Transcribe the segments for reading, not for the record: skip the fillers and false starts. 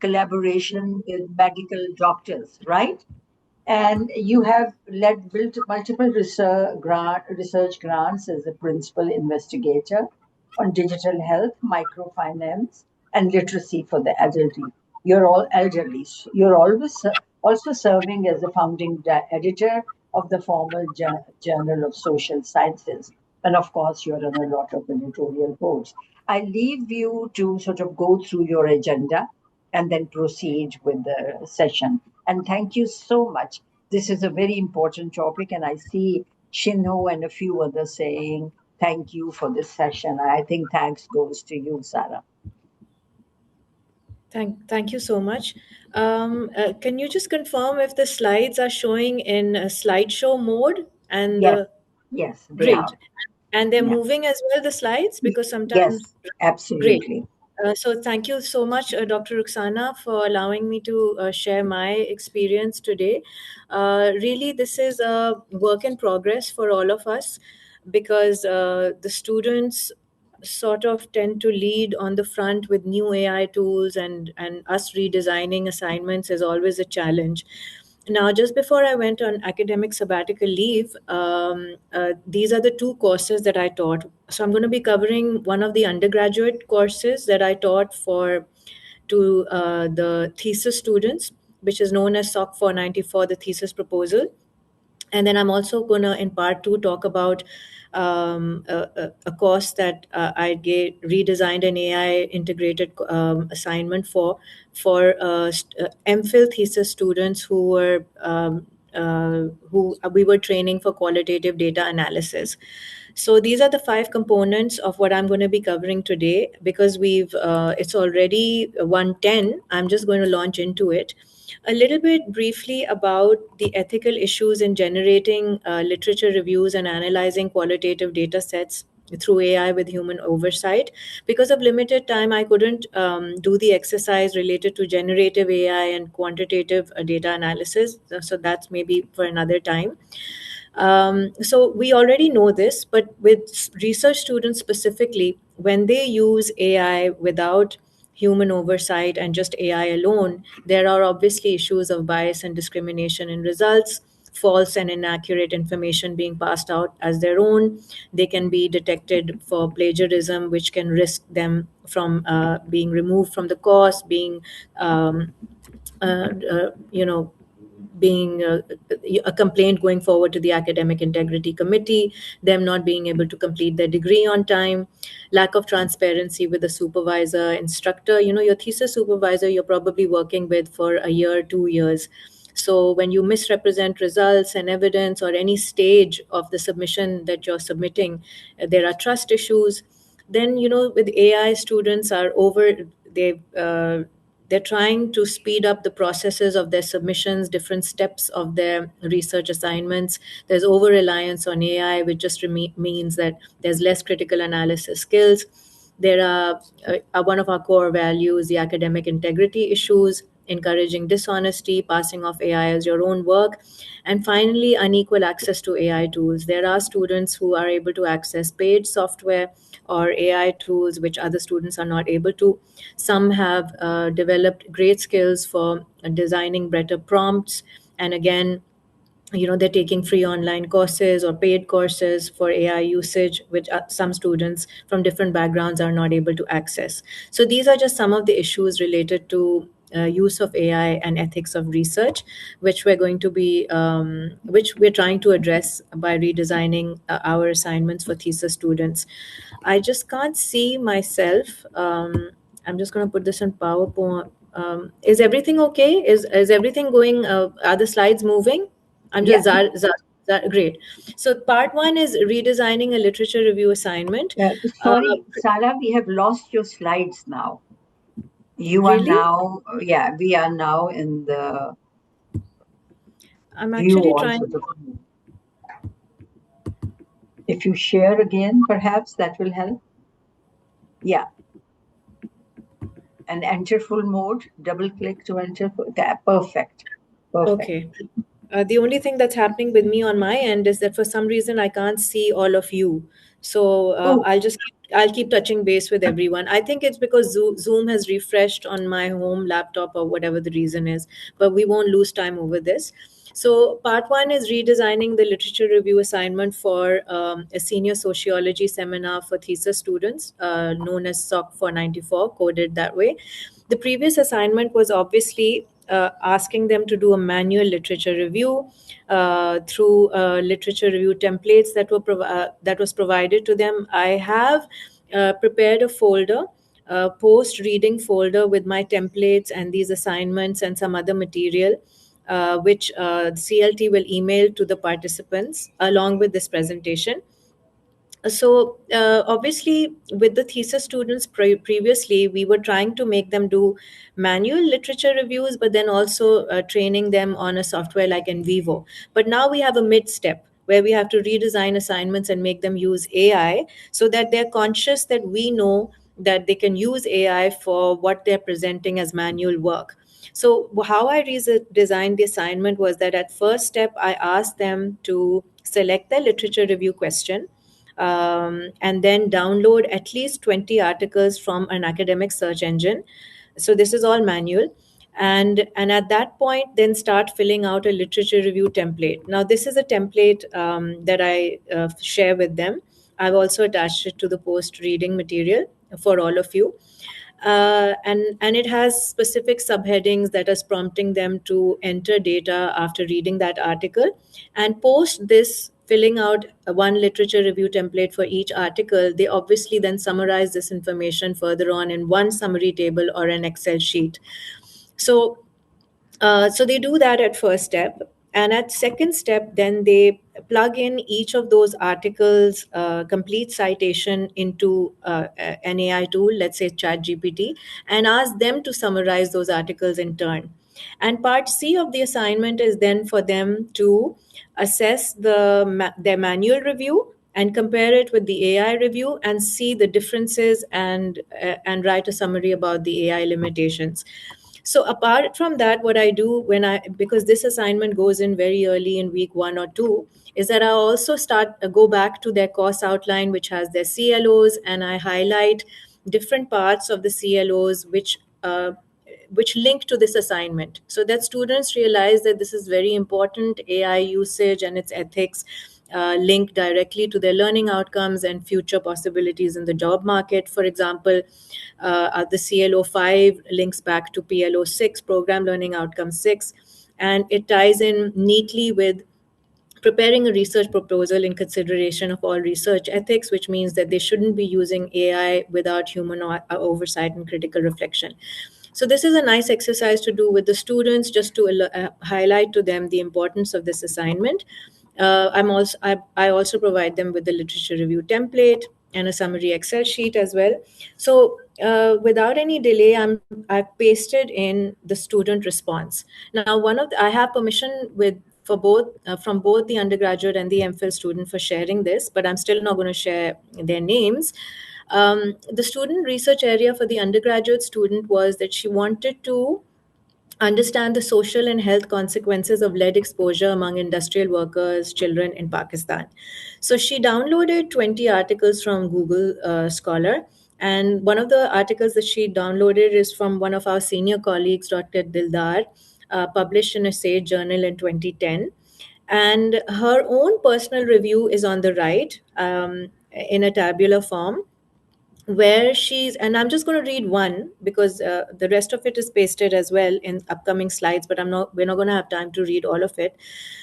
collaboration with medical doctors, right? And you have built multiple research grants as a principal investigator on digital health, microfinance, and literacy for the elderly. You're all elderly. You're always also serving as the founding editor of the formal Journal of Social Sciences. And of course, you're on a lot of editorial boards. I leave you to sort of go through your agenda and then proceed with the session. And thank you so much. This is a very important topic, and I see Shinho and a few others saying thank you for this session. I think thanks goes to you, Sarah. Thank you so much. Can you just confirm if the slides are showing in slideshow mode? And Yes, yes, they great. are. And they're Yeah. moving as well, the slides, because Yes, sometimes, great. absolutely. So thank you so much, Dr. Ruxana, for allowing me to share my experience today. Really, this is a work in progress for all of us, because the students sort of tend to lead on the front with new AI tools, and us redesigning assignments is always a challenge. Now, just before I went on academic sabbatical leave, these are the two courses that I taught. So I'm going to be covering one of the undergraduate courses that I taught to the thesis students, which is known as SOC 494, the thesis proposal. And then I'm also going to, in part two, talk about a course that redesigned an AI integrated assignment for MPhil thesis students who we were training for qualitative data analysis. So these are the five components of what I'm going to be covering today. Because it's already 1:10, I'm just going to launch into it. A little bit briefly about the ethical issues in generating literature reviews and analyzing qualitative data sets through AI with human oversight. Because of limited time, I couldn't do the exercise related to generative AI and quantitative data analysis. So that's maybe for another time. So we already know this, but with research students specifically, when they use AI without human oversight and just AI alone, there are obviously issues of bias and discrimination in results, false and inaccurate information being passed out as their own. They can be detected for plagiarism, which can risk them from being removed from the course, being you know, being a complaint going forward to the academic integrity committee, them not being able to complete their degree on time, lack of transparency with the supervisor, instructor. You know, your thesis supervisor you're probably working with for a year, 2 years. So when you misrepresent results and evidence or any stage of the submission that you're submitting, there are trust issues. Then, you know, with AI, students are they're trying to speed up the processes of their submissions, different steps of their research assignments. There's over reliance on AI, which just means that there's less critical analysis skills. There are one of our core values, the academic integrity issues, encouraging dishonesty, passing off AI as your own work, and finally, unequal access to AI tools. There are students who are able to access paid software or AI tools, which other students are not able to. Some have developed great skills for designing better prompts. And again, you know, they're taking free online courses or paid courses for AI usage, which some students from different backgrounds are not able to access. So these are just some of the issues related to use of AI and ethics of research, which which we're trying to address by redesigning our assignments for thesis students. I just can't see myself. I'm just going to put this in PowerPoint. Is everything okay? Is everything going? Are the slides moving? I'm Yeah. just great. So part one is redesigning a literature review assignment. Uh, Sorry, Sarah, we have lost your slides now. You are Really? now, yeah, we are now in the I'm view actually trying. also. If you share again, perhaps that will help. Yeah. And enter full mode, double click to enter. Yeah, perfect. Perfect. Okay. The only thing that's happening with me on my end is that for some reason I can't see all of you. So Oh, I'll just I'll keep touching base with everyone. I think it's because Zoom has refreshed on my home laptop or whatever the reason is, but we won't lose time over this. So, part one is redesigning the literature review assignment for a senior sociology seminar for thesis students, known as SOC 494, coded that way. The previous assignment was obviously asking them to do a manual literature review through literature review templates that was provided to them. I have prepared a folder, a post reading folder with my templates and these assignments and some other material, which CLT will email to the participants along with this presentation. So obviously with the thesis students previously, we were trying to make them do manual literature reviews, but then also training them on a software like NVivo. But now we have a mid step where we have to redesign assignments and make them use AI, so that they're conscious that we know that they can use AI for what they're presenting as manual work. So how I designed the assignment was that at first step, I asked them to select their literature review question, and then download at least 20 articles from an academic search engine. So this is all manual. And at that point, then start filling out a literature review template. Now, this is a template that I share with them. I've also attached it to the post reading material for all of you. And it has specific subheadings that is prompting them to enter data after reading that article, and post this filling out one literature review template for each article. They obviously then summarize this information further on in one summary table or an Excel sheet. So they do that at first step, and at second step, then they plug in each of those articles, complete citation into an AI tool, let's say ChatGPT, and ask them to summarize those articles in turn. And part C of the assignment is then for them to assess their manual review and compare it with the AI review and see the differences, and write a summary about the AI limitations. So apart from that, what I do because this assignment goes in very early in week 1 or 2, is that I also go back to their course outline, which has their CLOs, and I highlight different parts of the CLOs which link to this assignment, so that students realize that this is very important. AI usage and its ethics link directly to their learning outcomes and future possibilities in the job market. For example, the CLO5 links back to PLO6, Program Learning Outcome 6, and it ties in neatly with preparing a research proposal in consideration of all research ethics, which means that they shouldn't be using AI without human oversight and critical reflection. So this is a nice exercise to do with the students, just to highlight to them the importance of this assignment. I also provide them with the literature review template and a summary Excel sheet as well. So without any delay, I've pasted in the student response. Now, I have permission for both from both the undergraduate and the MPhil student for sharing this, but I'm still not going to share their names. The student research area for the undergraduate student was that she wanted to understand the social and health consequences of lead exposure among industrial workers, children in Pakistan. So she downloaded 20 articles from Google Scholar. And one of the articles that she downloaded is from one of our senior colleagues, Dr. Dildar, published in a Sage journal in 2010. And her own personal review is on the right, in a tabular form, where I'm just going to read one, because the rest of it is pasted as well in upcoming slides, but we're not going to have time to read all of it.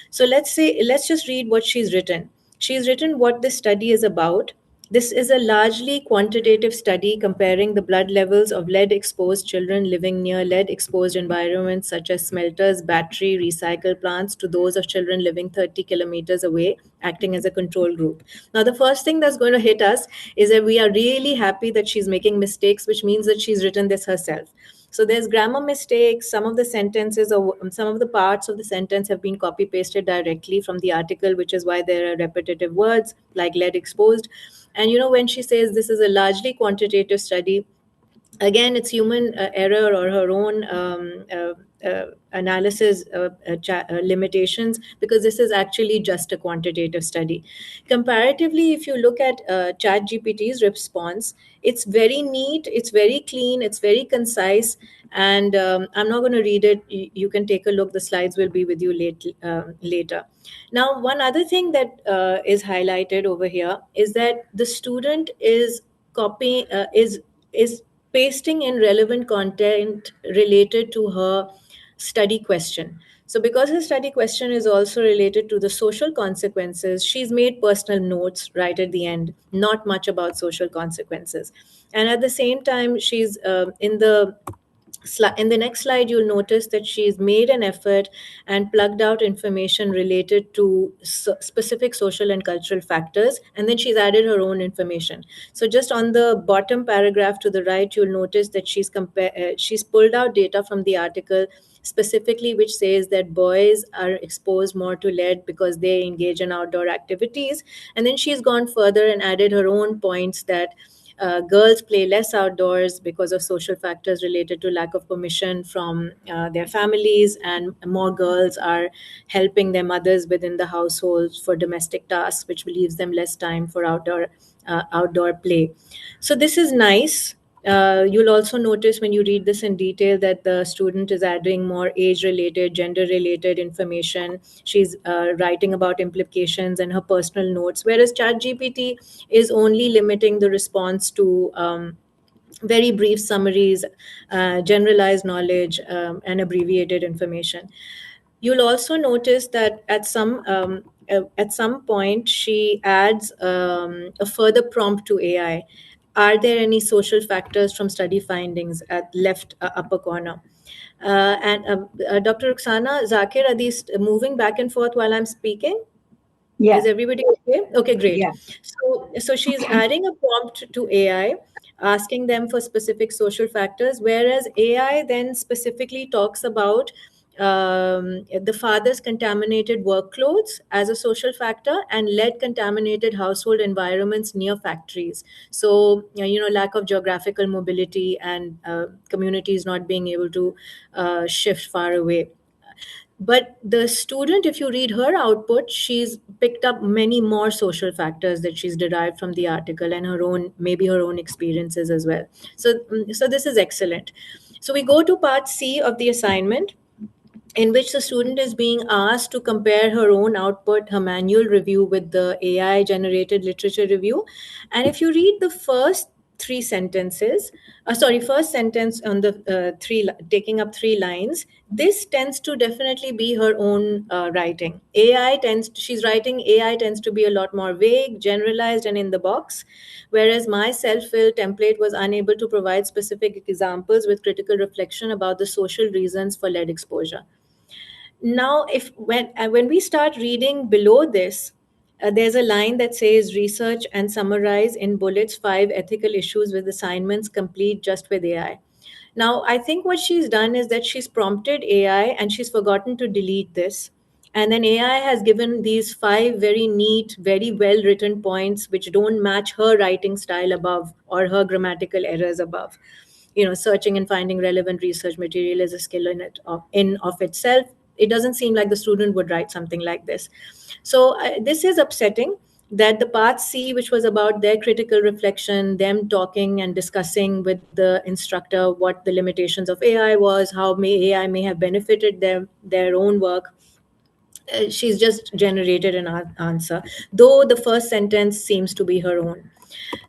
So let's just read what she's written. She's written what this study is about. This is a largely quantitative study comparing the blood levels of lead exposed children living near lead exposed environments such as smelters, battery, recycle plants, to those of children living 30 kilometers away, acting as a control group. Now, the first thing that's going to hit us is that we are really happy that she's making mistakes, which means that she's written this herself. So there's grammar mistakes. Some of the sentences or some of the parts of the sentence have been copy pasted directly from the article, which is why there are repetitive words like lead exposed. And when she says this is a largely quantitative study, Again, it's human error or her own analysis limitations, because this is actually just a quantitative study. Comparatively, if you look at ChatGPT's response, it's very neat, it's very clean, it's very concise, and I'm not going to read it. You can take a look. The slides will be with you later. Now, one other thing that is highlighted over here is that the student is copying is pasting in relevant content related to her study question. So, because her study question is also related to the social consequences, she's made personal notes right at the end, not much about social consequences. And at the same time, she's in the next slide, you'll notice that she's made an effort and plugged out information related to specific social and cultural factors, and then she's added her own information. So just on the bottom paragraph to the right, you'll notice that she's pulled out data from the article specifically, which says that boys are exposed more to lead because they engage in outdoor activities. And then she's gone further and added her own points that girls play less outdoors because of social factors related to lack of permission from their families, and more girls are helping their mothers within the households for domestic tasks, which leaves them less time for outdoor play. So this is nice. You'll also notice when you read this in detail that the student is adding more age related, gender related information. She's writing about implications and her personal notes, whereas ChatGPT is only limiting the response to very brief summaries, generalized knowledge, and abbreviated information. You'll also notice that at some point she adds a further prompt to AI. Are there any social factors from study findings at left upper corner? And Dr. Ruxana, Zakir, are these moving back and forth while I'm speaking? Yeah, Is everybody okay? Okay, great. yeah. So she's adding a prompt to AI, asking them for specific social factors, whereas AI then specifically talks about the father's contaminated work clothes as a social factor, and lead contaminated household environments near factories. So, lack of geographical mobility and communities not being able to shift far away. But the student, if you read her output, she's picked up many more social factors that she's derived from the article, and her own, maybe her own experiences as well. So this is excellent. So we go to part C of the assignment, in which the student is being asked to compare her own output, her manual review, with the AI generated literature review. And if you read the first three sentences, first sentence on the taking up three lines, this tends to definitely be her own writing. She's writing, AI tends to be a lot more vague, generalized, and in the box. Whereas my self-fill template was unable to provide specific examples with critical reflection about the social reasons for lead exposure. Now, if when we start reading below this, there's a line that says research and summarize in bullets 5 ethical issues with assignments complete just with AI. Now, I think what she's done is that she's prompted AI and she's forgotten to delete this. And then AI has given these 5 very neat, very well written points which don't match her writing style above or her grammatical errors above. Searching and finding relevant research material is a skill in of itself. It doesn't seem like the student would write something like this. So this is upsetting, that the part C, which was about their critical reflection, them talking and discussing with the instructor what the limitations of AI was, how AI may have benefited their own work, she's just generated an answer, though the first sentence seems to be her own.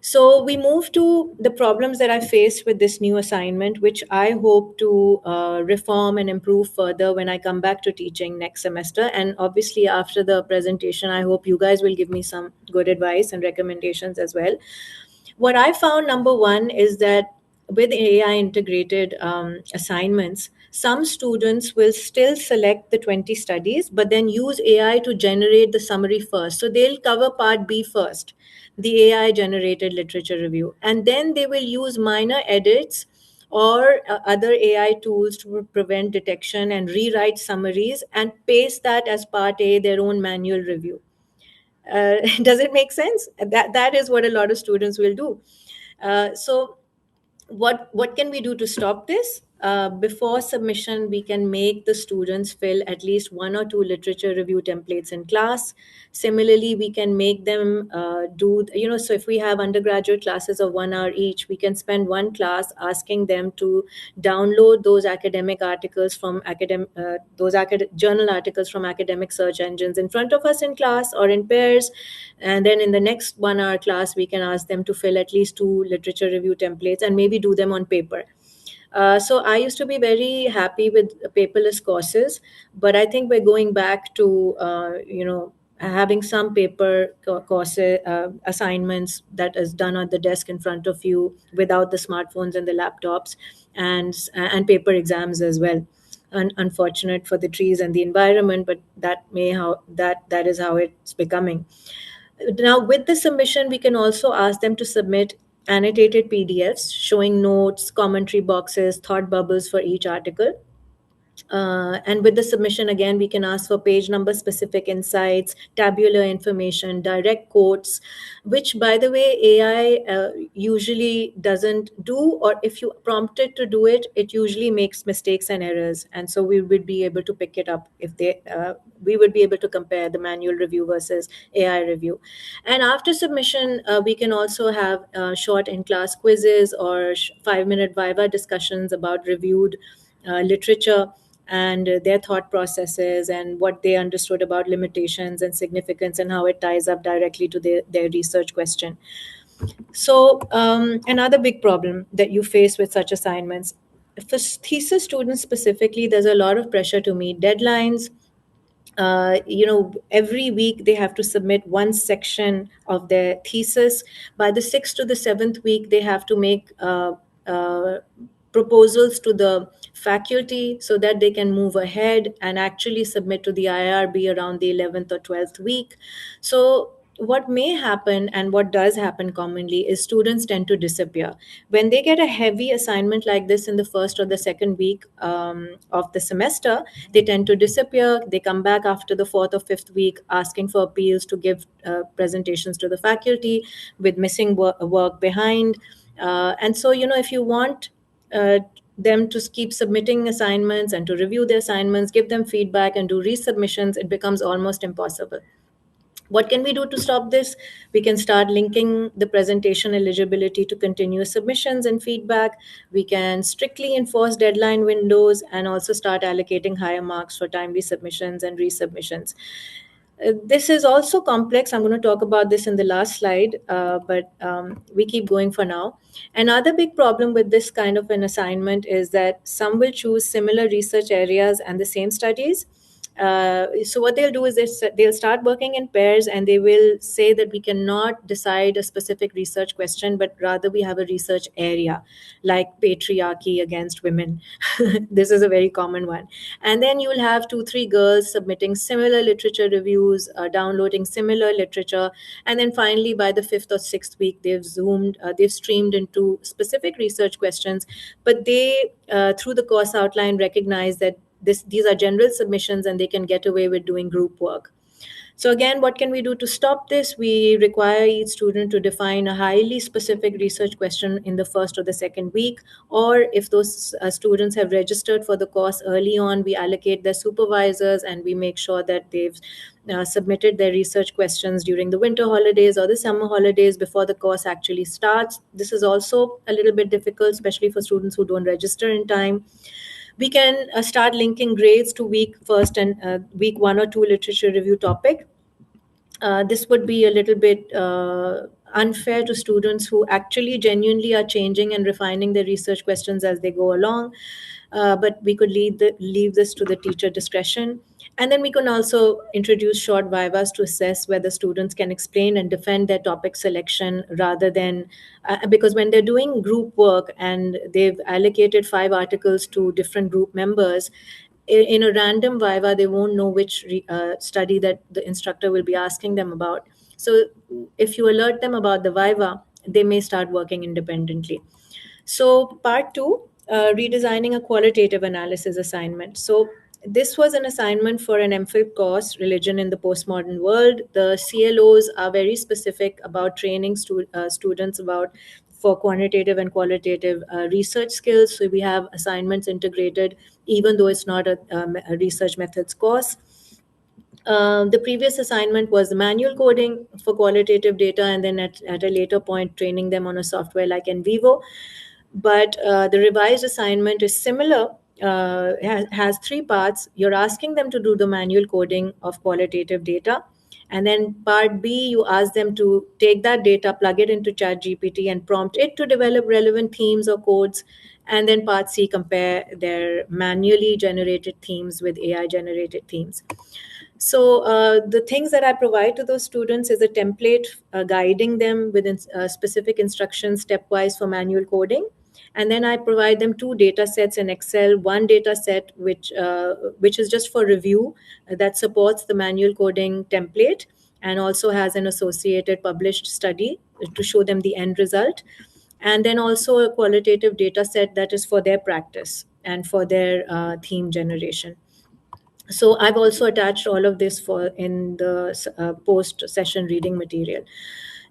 So we move to the problems that I faced with this new assignment, which I hope to reform and improve further when I come back to teaching next semester. And obviously, after the presentation, I hope you guys will give me some good advice and recommendations as well. What I found, number one, is that with AI integrated assignments, some students will still select the 20 studies, but then use AI to generate the summary first. So they'll cover part B first, the AI generated literature review, and then they will use minor edits or other AI tools to prevent detection and rewrite summaries and paste that as part A, their own manual review. Does it make sense? That is what a lot of students will do. So What can we do to stop this? Before submission, we can make the students fill at least one or two literature review templates in class. Similarly, we can make them so if we have undergraduate classes of 1 hour each, we can spend one class asking them to download those academic articles from journal articles from academic search engines in front of us in class or in pairs. And then in the next 1 hour class, we can ask them to fill at least two literature review templates and maybe do them on paper. So I used to be very happy with paperless courses, but I think we're going back to having some paper courses assignments that is done on the desk in front of you without the smartphones and the laptops, and paper exams as well. Unfortunate for the trees and the environment, but that is how it's becoming. Now, with the submission, we can also ask them to submit annotated PDFs showing notes, commentary boxes, thought bubbles for each article. And with the submission, again, we can ask for page number specific insights, tabular information, direct quotes, which, by the way, AI usually doesn't do, or if you prompt it to do it, it usually makes mistakes and errors. And so we would be able to pick it up we would be able to compare the manual review versus AI review. And after submission, we can also have short in-class quizzes or 5-minute Viva discussions about reviewed literature and their thought processes and what they understood about limitations and significance and how it ties up directly to their research question. So another big problem that you face with such assignments, for thesis students specifically, there's a lot of pressure to meet deadlines. Every week they have to submit one section of their thesis. By the 6th to the 7th week, they have to make proposals to the faculty so that they can move ahead and actually submit to the IRB around the 11th or 12th week. So what may happen and what does happen commonly is students tend to disappear. When they get a heavy assignment like this in the first or the second week of the semester, they tend to disappear. They come back after the fourth or fifth week asking for appeals to give presentations to the faculty with missing work behind. And so, if you want them to keep submitting assignments and to review the assignments, give them feedback, and do resubmissions, it becomes almost impossible. What can we do to stop this? We can start linking the presentation eligibility to continuous submissions and feedback. We can strictly enforce deadline windows and also start allocating higher marks for timely submissions and resubmissions. This is also complex. I'm going to talk about this in the last slide, but we keep going for now. Another big problem with this kind of an assignment is that some will choose similar research areas and the same studies. So what they'll do is they'll start working in pairs, and they will say that we cannot decide a specific research question, but rather we have a research area like patriarchy against women. This is a very common one. And then you'll have 2-3 girls submitting similar literature reviews, downloading similar literature, and then finally by the 5th or 6th week they've streamed into specific research questions, but they through the course outline recognize that these are general submissions and they can get away with doing group work. So again, what can we do to stop this? We require each student to define a highly specific research question in the first or the second week, or if those students have registered for the course early on, we allocate their supervisors and we make sure that they've submitted their research questions during the winter holidays or the summer holidays before the course actually starts. This is also a little bit difficult, especially for students who don't register in time. We can start linking grades to week first and week 1 or 2 literature review topic. This would be a little bit unfair to students who actually genuinely are changing and refining their research questions as they go along. But we could leave this to the teacher discretion. And then we can also introduce short vivas to assess whether students can explain and defend their topic selection rather than, because when they're doing group work and they've allocated 5 articles to different group members, in a random viva, they won't know which study that the instructor will be asking them about. So if you alert them about the viva, they may start working independently. So part 2, redesigning a qualitative analysis assignment. So this was an assignment for an MPhil course, Religion in the Postmodern World. The CLOs are very specific about training students about for quantitative and qualitative research skills. So we have assignments integrated, even though it's not a research methods course. The previous assignment was the manual coding for qualitative data, and then at a later point, training them on a software like NVivo. But the revised assignment is similar, has three parts. You're asking them to do the manual coding of qualitative data. And then part B, you ask them to take that data, plug it into ChatGPT, and prompt it to develop relevant themes or codes. And then part C, compare their manually generated themes with AI generated themes. So the things that I provide to those students is a template guiding them with specific instructions stepwise for manual coding. And then I provide them two data sets in Excel. One data set which is just for review, that supports the manual coding template and also has an associated published study to show them the end result. And then also a qualitative data set that is for their practice and for their theme generation. So I've also attached all of this for in the post session reading material.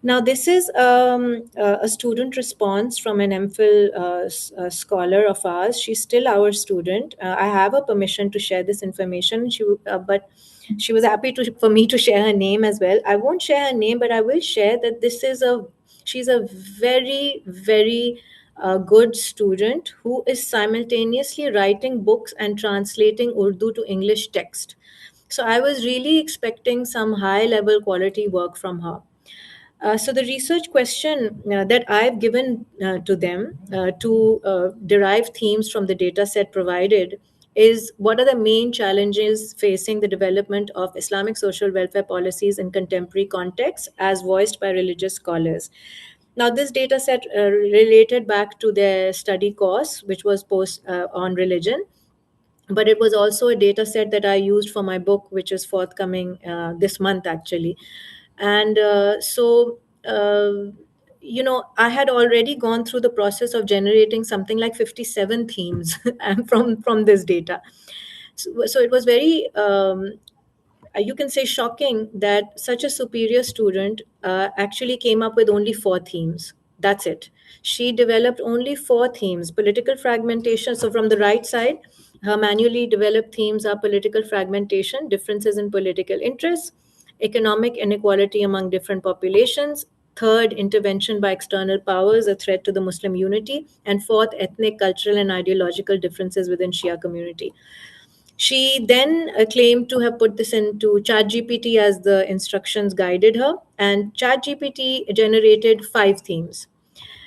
Now this is a student response from an MPhil scholar of ours. She's still our student. I have a permission to share this information. But she was happy for me to share her name as well. I won't share her name, but I will share that she's a very, very good student who is simultaneously writing books and translating Urdu to English text. So I was really expecting some high level quality work from her. So the research question that I've given to them to derive themes from the data set provided is: what are the main challenges facing the development of Islamic social welfare policies in contemporary contexts as voiced by religious scholars? Now, this data set related back to their study course, which was on religion, but it was also a data set that I used for my book, which is forthcoming this month actually. And I had already gone through the process of generating something like 57 themes from this data. So it was very you can say shocking that such a superior student actually came up with only four themes. That's it. She developed only four themes: political fragmentation. So, from the right side, her manually developed themes are political fragmentation, differences in political interests, economic inequality among different populations, third, intervention by external powers, a threat to the Muslim unity, and fourth, ethnic, cultural, and ideological differences within Shia community. She then claimed to have put this into ChatGPT as the instructions guided her, and ChatGPT generated five themes.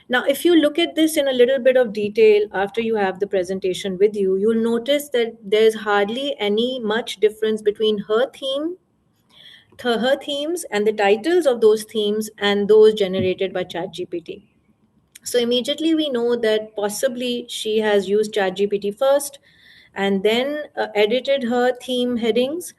Now, if you look at this in a little bit of detail after you have the presentation with you, you'll notice that there's hardly any much difference between her themes and the titles of those themes and those generated by ChatGPT. So immediately we know that possibly she has used ChatGPT first and then edited her theme headings.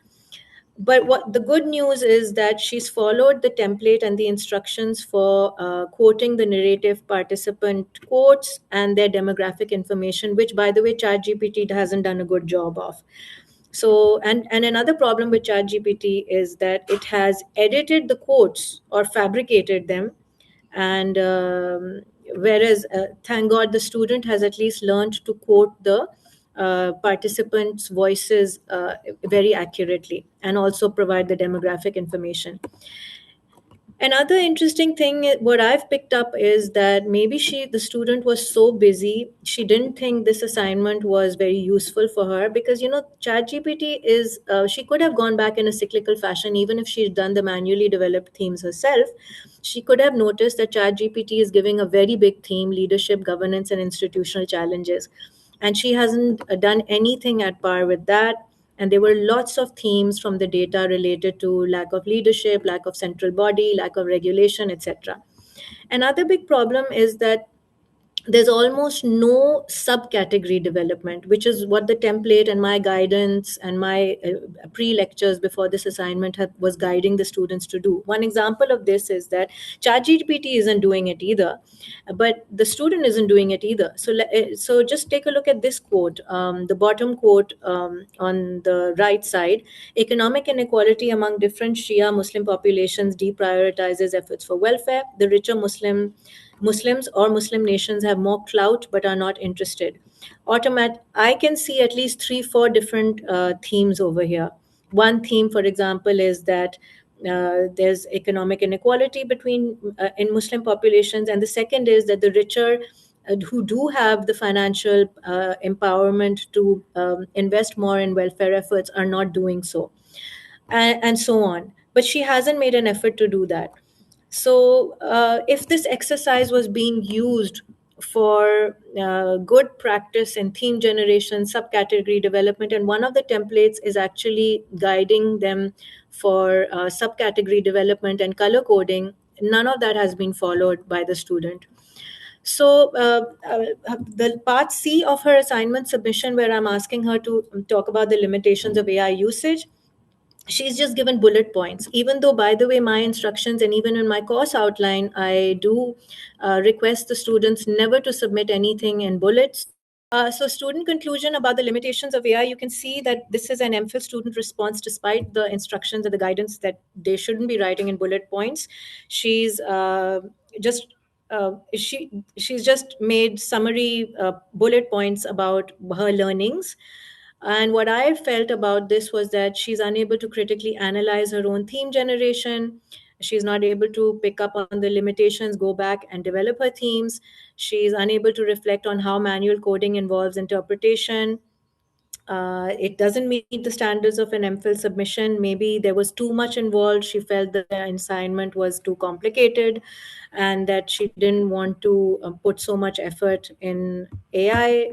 But what the good news is that she's followed the template and the instructions for quoting the narrative participant quotes and their demographic information, which, by the way, ChatGPT hasn't done a good job of. So, and another problem with ChatGPT is that it has edited the quotes or fabricated them, and whereas thank God the student has at least learned to quote the participants' voices very accurately and also provide the demographic information. Another interesting thing, what I've picked up is that maybe the student was so busy, she didn't think this assignment was very useful for her because, ChatGPT she could have gone back in a cyclical fashion, even if she'd done the manually developed themes herself. She could have noticed that ChatGPT is giving a very big theme: leadership, governance, and institutional challenges. And she hasn't done anything at par with that. And there were lots of themes from the data related to lack of leadership, lack of central body, lack of regulation, etc. Another big problem is that there's almost no subcategory development, which is what the template and my guidance and my pre-lectures before this assignment was guiding the students to do. One example of this is that ChatGPT isn't doing it either, but the student isn't doing it either. So just take a look at this quote, the bottom quote on the right side: economic inequality among different Shia Muslim populations deprioritizes efforts for welfare. The richer Muslim Muslims or Muslim nations have more clout but are not interested. I can see at least 3 4 different themes over here. One theme, for example, is that there's economic inequality between in Muslim populations, and the second is that the richer who do have the financial empowerment to invest more in welfare efforts are not doing so, and so on. But she hasn't made an effort to do that. So, if this exercise was being used for good practice in theme generation, subcategory development, and one of the templates is actually guiding them for subcategory development and color coding, none of that has been followed by the student. So, the part C of her assignment submission, where I'm asking her to talk about the limitations of AI usage, she's just given bullet points, even though, by the way, my instructions and even in my course outline, I do request the students never to submit anything in bullets. So, student conclusion about the limitations of AI, you can see that this is an MPhil student response despite the instructions and the guidance that they shouldn't be writing in bullet points. She's just she's just made summary bullet points about her learnings. And what I felt about this was that she's unable to critically analyze her own theme generation. She's not able to pick up on the limitations, go back and develop her themes. She's unable to reflect on how manual coding involves interpretation. It doesn't meet the standards of an MPhil submission. Maybe there was too much involved. She felt that the assignment was too complicated and that she didn't want to put so much effort in AI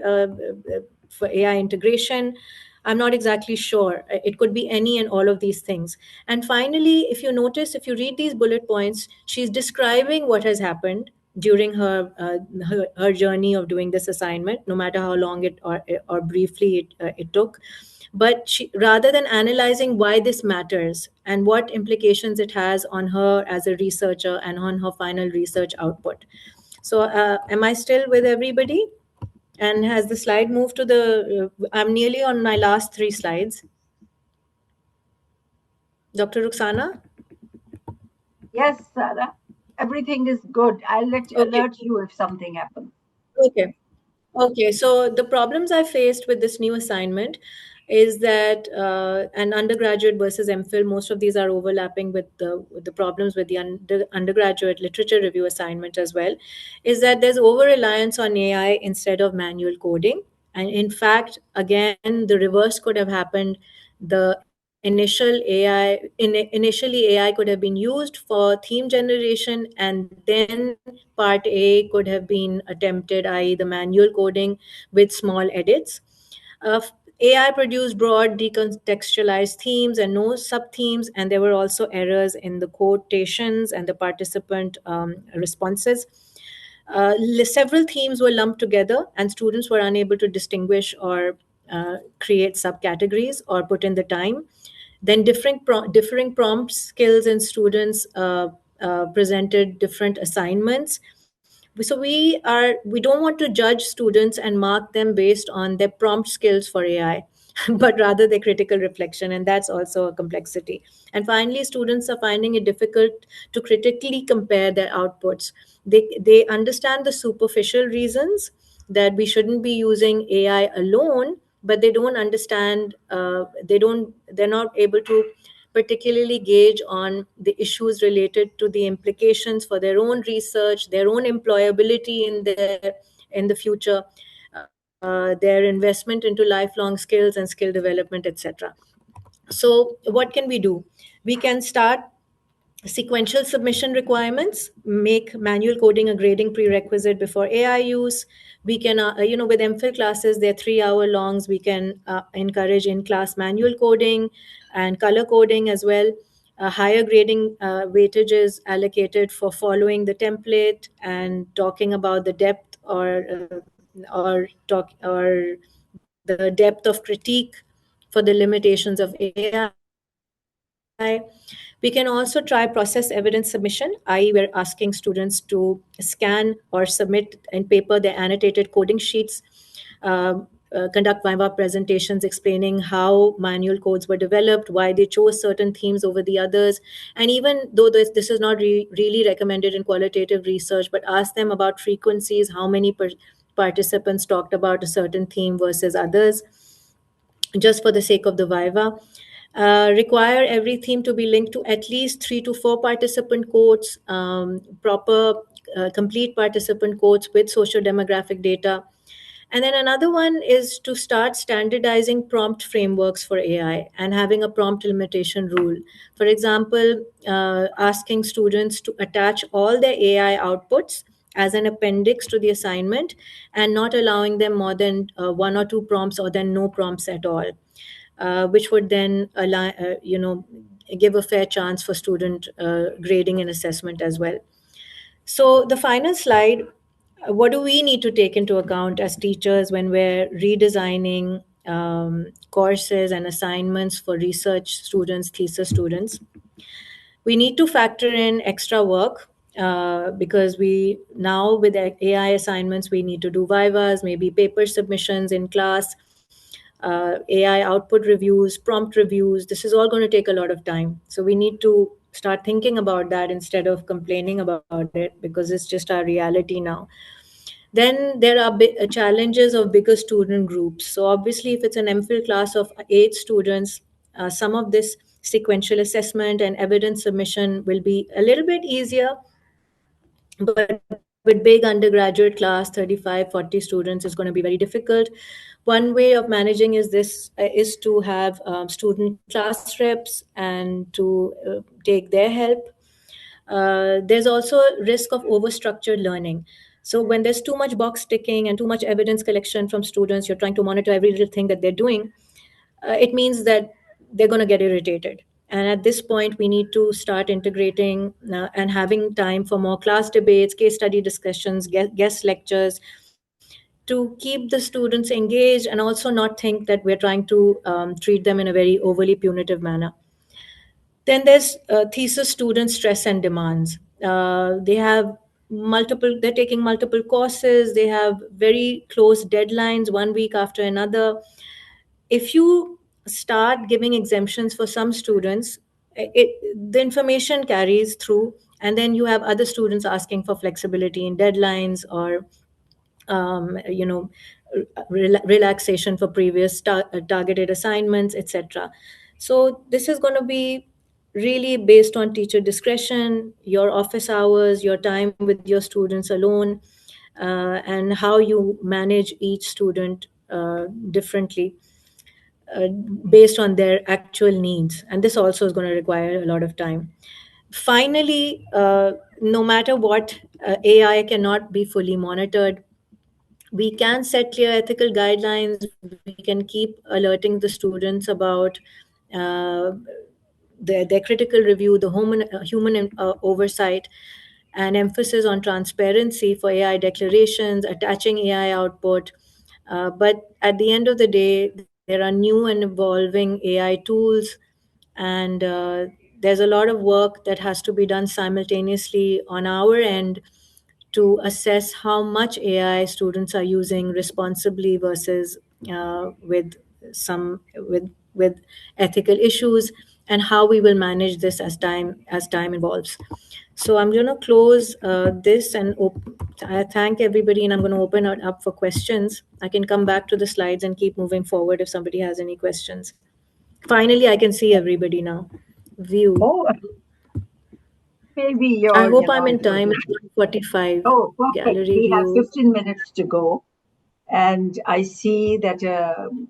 for AI integration. I'm not exactly sure. It could be any and all of these things. And finally, if you notice, if you read these bullet points, she's describing what has happened during her journey of doing this assignment, no matter how long it or briefly it took. But rather than analyzing why this matters and what implications it has on her as a researcher and on her final research output. So, am I still with everybody? And has the slide moved to the? I'm nearly on my last 3 slides. Dr. Ruxana? Yes, Sarah. Everything is good. I'll alert you if something happens. Okay. Okay, so the problems I faced with this new assignment is that an undergraduate versus MPhil, most of these are overlapping with the problems with the undergraduate literature review assignment as well, is that there's over reliance on AI instead of manual coding. And in fact, again, the reverse could have happened. The initially AI could have been used for theme generation, and then part A could have been attempted, i.e. the manual coding with small edits. uh, AI produced broad decontextualized themes and no sub themes, and there were also errors in the quotations and the participant responses. Several themes were lumped together, and students were unable to distinguish or create subcategories or put in the time. Then differing prompt skills in students presented different assignments. So we don't want to judge students and mark them based on their prompt skills for AI, but rather their critical reflection, and that's also a complexity. And finally, students are finding it difficult to critically compare their outputs. They understand the superficial reasons that we shouldn't be using AI alone, but they don't understand. They're not able to particularly gauge on the issues related to the implications for their own research, their own employability in the future, their investment into lifelong skills and skill development, etc. So, what can we do? We can start sequential submission requirements, make manual coding a grading prerequisite before AI use. We can, with MPhil classes, they're 3 hour longs. We can encourage in-class manual coding and color coding as well. Higher grading weightages allocated for following the template and talking about the depth or the depth of critique for the limitations of AI. We can also try process evidence submission, i.e., we're asking students to scan or submit in paper their annotated coding sheets conduct Viva presentations explaining how manual codes were developed, why they chose certain themes over the others. And even though this is not really recommended in qualitative research, but ask them about frequencies, how many participants talked about a certain theme versus others, just for the sake of the Viva. Require every theme to be linked to at least 3 to 4 participant quotes, proper complete participant quotes with social demographic data. And then another one is to start standardizing prompt frameworks for AI and having a prompt limitation rule. For example, asking students to attach all their AI outputs as an appendix to the assignment and not allowing them more than 1 or 2 prompts or then no prompts at all, which would then allow, give a fair chance for student grading and assessment as well. So the final slide, what do we need to take into account as teachers when we're redesigning courses and assignments for research students, thesis students? We need to factor in extra work because we now with AI assignments, we need to do Vivas, maybe paper submissions in class, AI output reviews, prompt reviews. This is all going to take a lot of time. So we need to start thinking about that instead of complaining about it because it's just our reality now. Then there are challenges of bigger student groups. So obviously, if it's an MPhil class of 8 students, some of this sequential assessment and evidence submission will be a little bit easier, but with big undergraduate class 35 40 students is going to be very difficult. One way of managing is to have student class reps and to take their help. There's also risk of overstructured learning. So when there's too much box ticking and too much evidence collection from students, you're trying to monitor every little thing that they're doing, it means that they're going to get irritated. And at this point, we need to start integrating and having time for more class debates, case study discussions, guest lectures, to keep the students engaged and also not think that we're trying to treat them in a very overly punitive manner. Then there's thesis student stress and demands. They're taking multiple courses, they have very close deadlines, 1 week after another. If you start giving exemptions for some students, the information carries through, and then you have other students asking for flexibility in deadlines or relaxation for previous targeted assignments, etc. So this is going to be really based on teacher discretion, your office hours, your time with your students alone, and how you manage each student differently based on their actual needs. And this also is going to require a lot of time. Finally, no matter what, AI cannot be fully monitored. We can set clear ethical guidelines. We can keep alerting the students about uh, their critical review, the human oversight, and emphasis on transparency for AI declarations, attaching AI output. But at the end of the day, there are new and evolving AI tools, and there's a lot of work that has to be done simultaneously on our end to assess how much AI students are using responsibly versus with ethical issues, and how we will manage this as time evolves. So I'm going to close this and I thank everybody, and I'm going to open it up for questions. I can come back to the slides and keep moving forward if somebody has any questions. Finally, I can see everybody now. View. Oh, maybe you're. I hope I'm in time. It's 45. Oh, perfect. Gallery We have view. 15 minutes to go. And I see that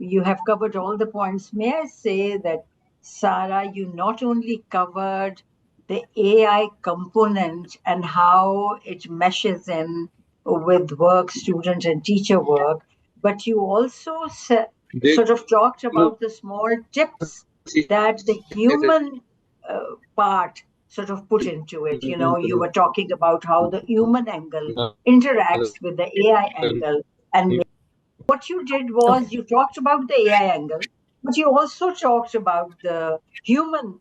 you have covered all the points. May I say that, Sarah, you not only covered the AI component and how it meshes in with work, student and teacher work, but you also sort of talked about the small tips that the human part sort of put into it. You know, you were talking about how the human angle interacts with the AI angle, and what you did was Okay. you talked about the AI angle, but you also talked about the human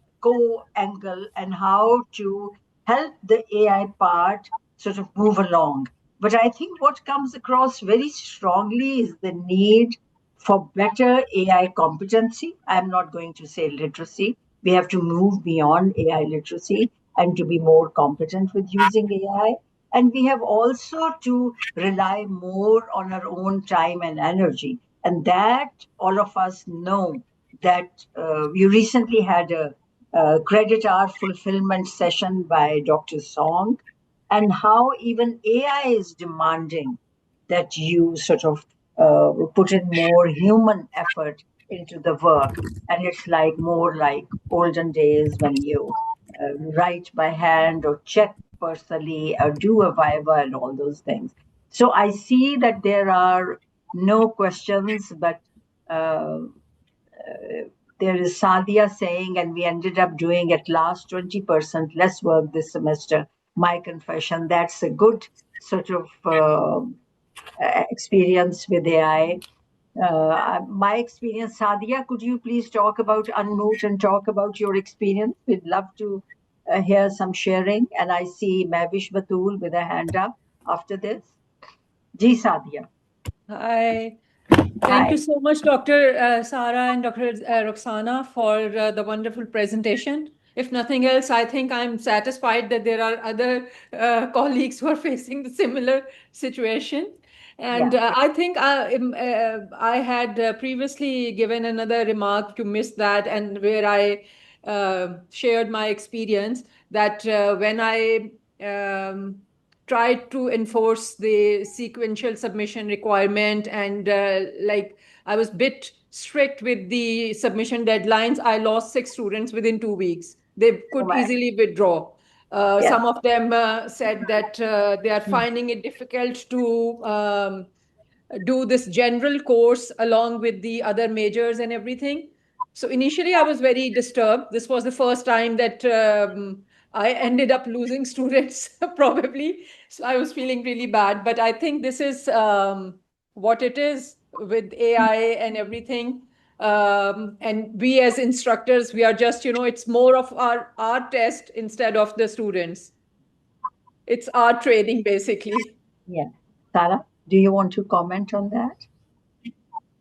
angle and how to help the AI part sort of move along. But I think what comes across very strongly is the need for better AI competency. I'm not going to say literacy. We have to move beyond AI literacy and to be more competent with using AI. And we have also to rely more on our own time and energy. And that all of us know that we recently had a credit hour fulfillment session by Dr. Song, and how even AI is demanding that you sort of put in more human effort into the work. And it's like more like olden days when you write by hand or check personally or do a viva and all those things. So I see that there are no questions, but uh, there is Sadia saying, and we ended up doing at last 20% less work this semester. My confession, that's a good sort of experience with AI. My experience, Sadia, could you please talk about unmute and talk about your experience? We'd love to hear some sharing. And I see Mavish Batul with a hand up after this. Ji, Sadia. Hi. Hi. Thank you so much, Dr. Sara and Dr. Roxana, for the wonderful presentation. If nothing else, I think I'm satisfied that there are other colleagues who are facing the similar situation. And I think I had previously given another remark, you missed that, and where I shared my experience that when I tried to enforce the sequential submission requirement and like I was bit strict with the submission deadlines, I lost 6 students within 2 weeks. They could easily withdraw. Some of them said that they are finding it difficult to do this general course along with the other majors and everything. So initially, I was very disturbed. This was the first time that I ended up losing students, probably. So I was feeling really bad. But I think this is what it is with AI and everything. And we as instructors, we are just, it's more of our test instead of the students. It's our training, basically. Yeah. Sara, do you want to comment on that?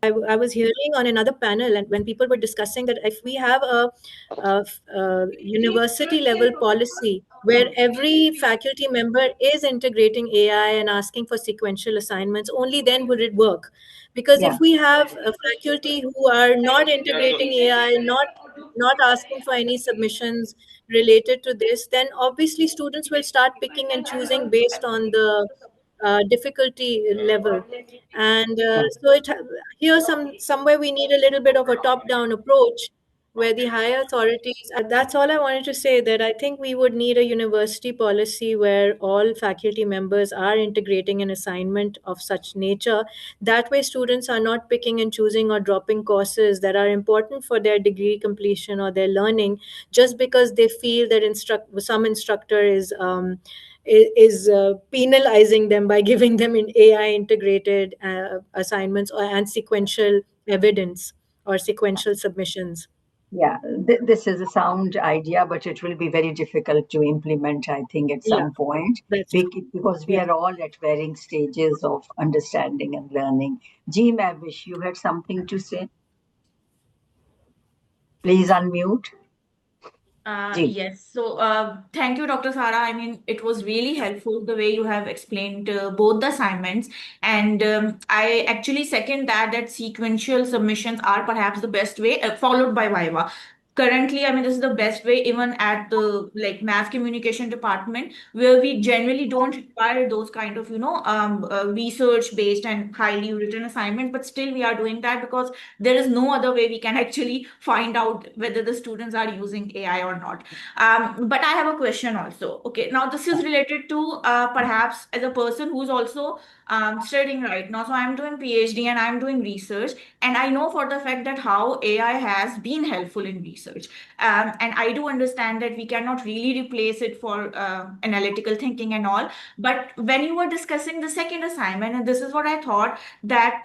I was hearing on another panel, and when people were discussing that if we have a university level policy where every faculty member is integrating AI and asking for sequential assignments, only then would it work. Because if we have a faculty who are not integrating AI, not asking for any submissions related to this, then obviously students will start picking and choosing based on the difficulty level. And so here somewhere we need a little bit of a top down approach where the higher authorities, that's all I wanted to say, that I think we would need a university policy where all faculty members are integrating an assignment of such nature. That way students are not picking and choosing or dropping courses that are important for their degree completion or their learning just because they feel that some instructor is penalizing them by giving them in AI integrated assignments and sequential evidence or sequential submissions. Yeah, this is a sound idea, but it will be very difficult to implement, I think, at some point, because we are all at varying stages of understanding and learning. G. Mavish, you had something to say? Please unmute. Yes. So, thank you, Dr. Sara. I mean, it was really helpful the way you have explained both the assignments. And I actually second that sequential submissions are perhaps the best way, followed by Viva. Currently, I mean, this is the best way, even at the like mass communication department, where we generally don't require those kind of, research-based and highly written assignment, but still we are doing that because there is no other way we can actually find out whether the students are using AI or not. But I have a question also. Okay, now this is related to perhaps as a person who's also studying right now. So I'm doing PhD and I'm doing research, and I know for the fact that how AI has been helpful in research. And I do understand that we cannot really replace it for analytical thinking and all. But when you were discussing the second assignment, and this is what I thought, that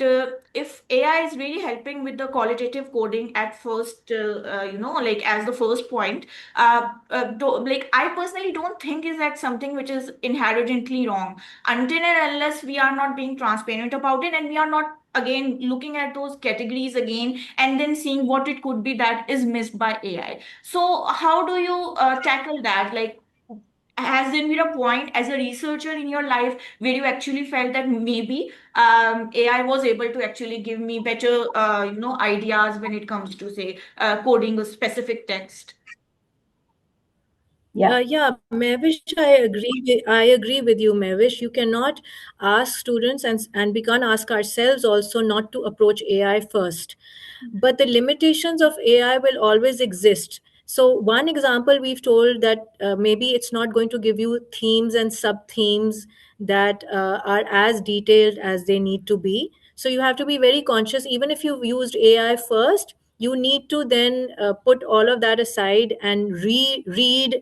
if AI is really helping with the qualitative coding at first, like as the first point, like I personally don't think is that something which is inherently wrong until and unless we are are not being transparent about it, and we are not again looking at those categories again and then seeing what it could be that is missed by AI. So how do you tackle that? Like, has there been a point as a researcher in your life where you actually felt that maybe AI was able to actually give me better, ideas when it comes to, say, coding a specific text? Yeah, Mevish, I agree with you, Mevish. You cannot ask students, and we can't ask ourselves also not to approach AI first. But the limitations of AI will always exist. So one example, we've told that maybe it's not going to give you themes and sub themes that are as detailed as they need to be. So you have to be very conscious. Even if you've used AI first, you need to then put all of that aside and reread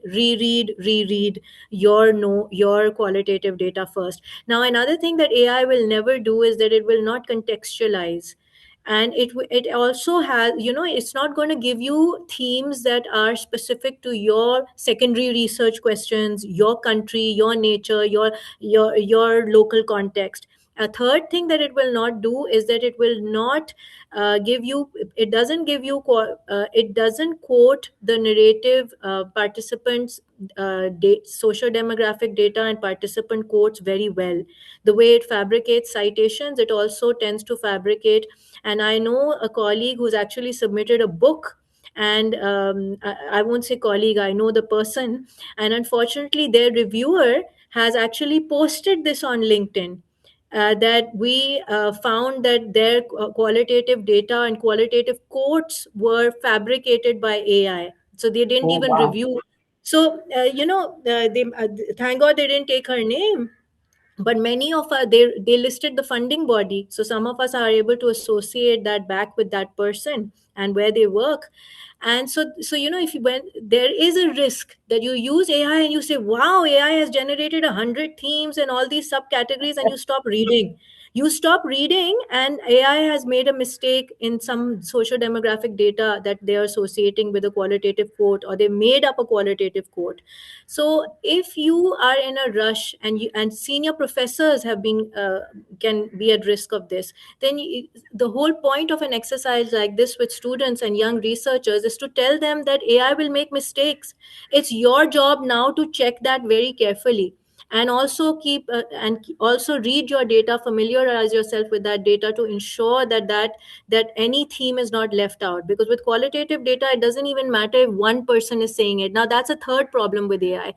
your qualitative data first. Now, another thing that AI will never do is that it will not contextualize, and it also has, it's not going to give you themes that are specific to your secondary research questions, your country, your nature, your local context. A third thing that it will not do is that it will not give you it doesn't give you it doesn't quote the narrative participants social demographic data and participant quotes very well. The way it fabricates citations, it also tends to fabricate. And I know a colleague who's actually submitted a book, and I won't say colleague, I know the person, and unfortunately their reviewer has actually posted this on LinkedIn, that we found that their qualitative data and qualitative quotes were fabricated by AI. So they didn't Oh, even wow. review. So, thank God they didn't take her name, but many of us, they listed the funding body, so some of us are able to associate that back with that person and where they work. And so if you, when there is a risk that you use AI and you say, wow, AI has generated 100 themes and all these subcategories, and you stop reading and AI has made a mistake in some social demographic data that they are associating with a qualitative quote, or they made up a qualitative quote. So if you are in a rush, and senior professors have been can be at risk of this, then the whole point of an exercise like this with students and young researchers is to tell them that AI will make mistakes. It's your job now to check that very carefully, and also also read your data, familiarize yourself with that data to ensure that any theme is not left out. Because with qualitative data, it doesn't even matter if one person is saying it. Now, that's a third problem with AI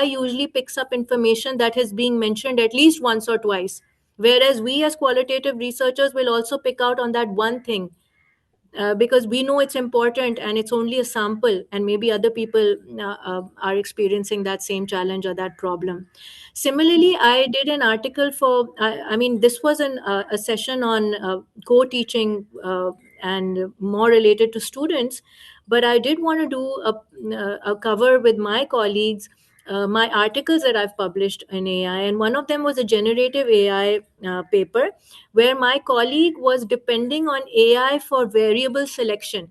usually picks up information that is being mentioned at least once or twice, whereas we as qualitative researchers will also pick out on that one thing, because we know it's important and it's only a sample, and maybe other people are experiencing that same challenge or that problem. Similarly, I did an article for, I mean, this was a session on co-teaching and more related to students, but I did want to do a cover with my colleagues, my articles that I've published in AI, and one of them was a generative AI paper where my colleague was depending on AI for variable selection.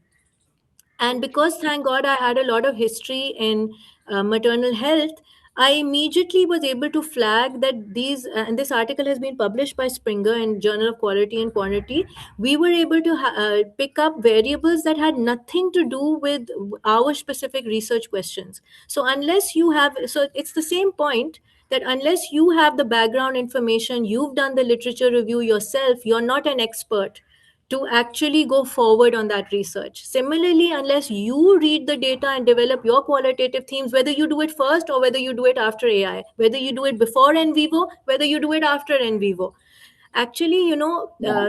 And because, thank God, I had a lot of history in maternal health, I immediately was able to flag that and this article has been published by Springer in Journal of Quality and Quantity. We were able to pick up variables that had nothing to do with our specific research questions. So so it's the same point, that unless you have the background information, you've done the literature review yourself, you're not an expert to actually go forward on that research. Similarly, unless you read the data and develop your qualitative themes, whether you do it first or whether you do it after AI, whether you do it before NVivo, whether you do it after NVivo, actually,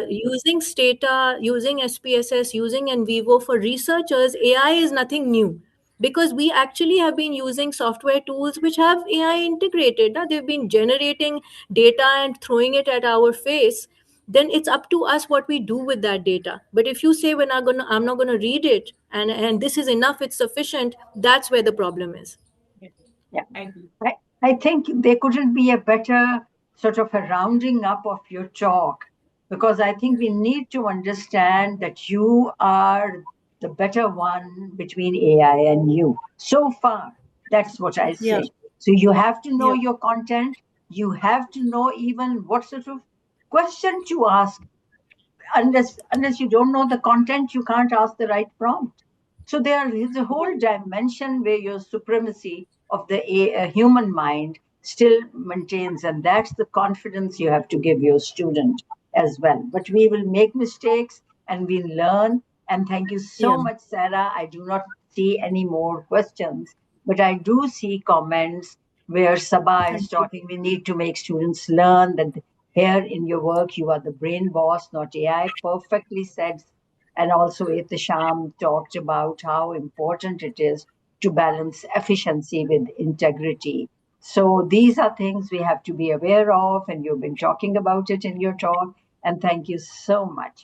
using Stata, using SPSS, using NVivo for researchers, AI is nothing new, because we actually have been using software tools which have AI integrated. Now, they've been generating data and throwing it at our face. Then it's up to us what we do with that data. But if you say I'm not gonna read it, and this is enough, it's sufficient, that's where the problem is. Yeah, I agree. I think there couldn't be a better sort of a rounding up of your talk, because I think we need to understand that you are the better one between AI and you. So far, that's what I say. Yeah. So you have to know Yeah. your content, You have to know even what sort of question to ask. Unless you don't know the content, you can't ask the right prompt. So there is a whole dimension where your supremacy of the human mind still maintains, and that's the confidence you have to give your student as well. But we will make mistakes and we learn. And thank you so Yeah. much, Sarah. I do not see any more questions, but I do see comments where Sabah is Thank you. talking. We need to make students learn that here in your work, you are the brain boss, not AI. Perfectly said. And also, Ihtisham talked about how important it is to balance efficiency with integrity. So these are things we have to be aware of, and you've been talking about it in your talk. And thank you so much.